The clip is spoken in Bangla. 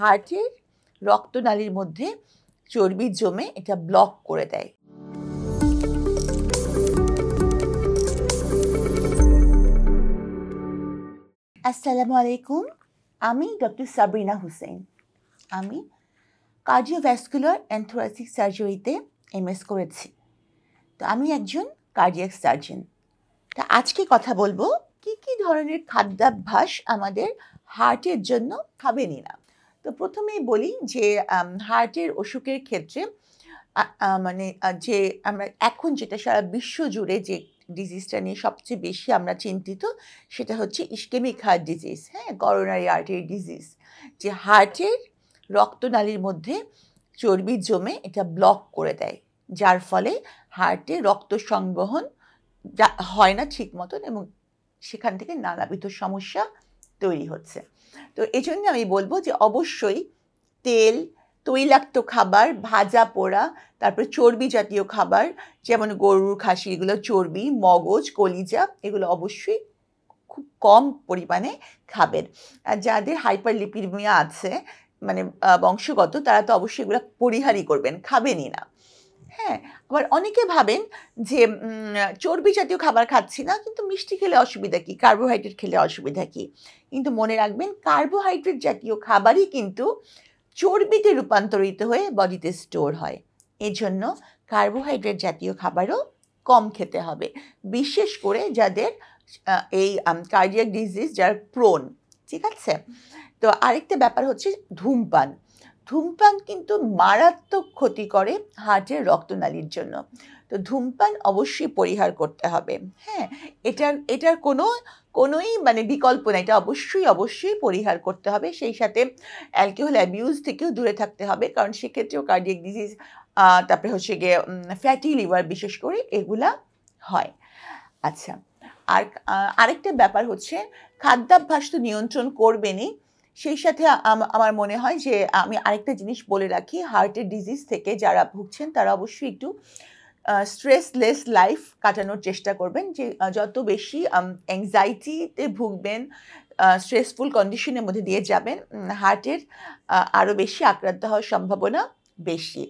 হার্টের রক্তনালীর মধ্যে চর্বি জমে এটা ব্লক করে দেয়। আসসালামু আলাইকুম, আমি ডক্টর সাবরিনা হুসেন। আমি কার্ডিওভ্যাসকুলার অ্যান্ড থোরাসিক সার্জারিতে এমএস করেছি। তো আমি একজন কার্ডিয়াক সার্জন। তা আজকে কথা বলবো কি কি ধরনের খাদ্যাভ্যাস আমাদের হার্টের জন্য খাবেনই না। তো প্রথমেই বলি যে হার্টের অসুখের ক্ষেত্রে যে আমরা এখন যেটা সারা বিশ্ব জুড়ে যে ডিজিজটা নিয়ে সবচেয়ে বেশি আমরা চিন্তিত সেটা হচ্ছে ischemic heart disease, coronary artery disease, যে হার্টের রক্তনালীর মধ্যে চর্বি জমে এটা ব্লক করে দেয়, যার ফলে হার্টে রক্ত সংবহন হয় না ঠিক মতন এবং সেখান থেকে নানাবিধ সমস্যা তৈরি হচ্ছে। তো এই জন্য আমি বলবো যে অবশ্যই তেল, তৈলাক্ত খাবার, ভাজা পোড়া, তারপরে চর্বি জাতীয় খাবার যেমন গরুর, খাসি, এগুলো চর্বি, মগজ, কলিজা, এগুলো অবশ্যই খুব কম পরিমাণে খাবেন। আর যাদের হাইপারলিপিডেমিয়া আছে মানে বংশগত, তারা তো অবশ্যই এগুলো পরিহারই করবেন, খাবেনই না। আবার অনেকে ভাবেন যে চর্বি জাতীয় খাবার খাচ্ছি না, কিন্তু মিষ্টি খেলে অসুবিধা কি, কার্বোহাইড্রেট খেলে অসুবিধা কি? কিন্তু মনে রাখবেন কার্বোহাইড্রেট জাতীয় খাবারই কিন্তু চর্বিতে রূপান্তরিত হয়ে বডিতে স্টোর হয়। এজন্য কার্বোহাইড্রেট জাতীয় খাবারও কম খেতে হবে, বিশেষ করে যাদের এই কার্ডিয়াক ডিজিজ যার প্রোন। ঠিক আছে? তো আরেকটা ব্যাপার হচ্ছে ধূমপান। ধূমপান কিন্তু মারাত্মক ক্ষতি করে হার্টের রক্তনালীর জন্য। তো ধূমপান অবশ্যই পরিহার করতে হবে। এটার কোনোই বিকল্প নাই, এটা অবশ্যই পরিহার করতে হবে। সেই সাথে অ্যালকোহল অ্যাবিউজ থেকেও দূরে থাকতে হবে, কারণ সেক্ষেত্রেও কার্ডিয়াক ডিজিজ, তারপরে হচ্ছে গিয়ে ফ্যাটি লিভার বিশেষ করে এগুলা হয়। আচ্ছা, আর আরেকটা ব্যাপার হচ্ছে খাদ্যাভ্যাস তো নিয়ন্ত্রণ করবেনই, সেই সাথে আমার মনে হয় যে আমি আরেকটা জিনিস বলে রাখি, হার্টের ডিজিজ থেকে যারা ভুগছেন তারা অবশ্যই একটু স্ট্রেসলেস লাইফ কাটানোর চেষ্টা করবেন। যে যত বেশি অ্যাংজাইটিতে ভুগবেন, স্ট্রেসফুল কন্ডিশনের মধ্যে দিয়ে যাবেন, হার্টের আরও বেশি আক্রান্ত হওয়ার সম্ভাবনা বেশি।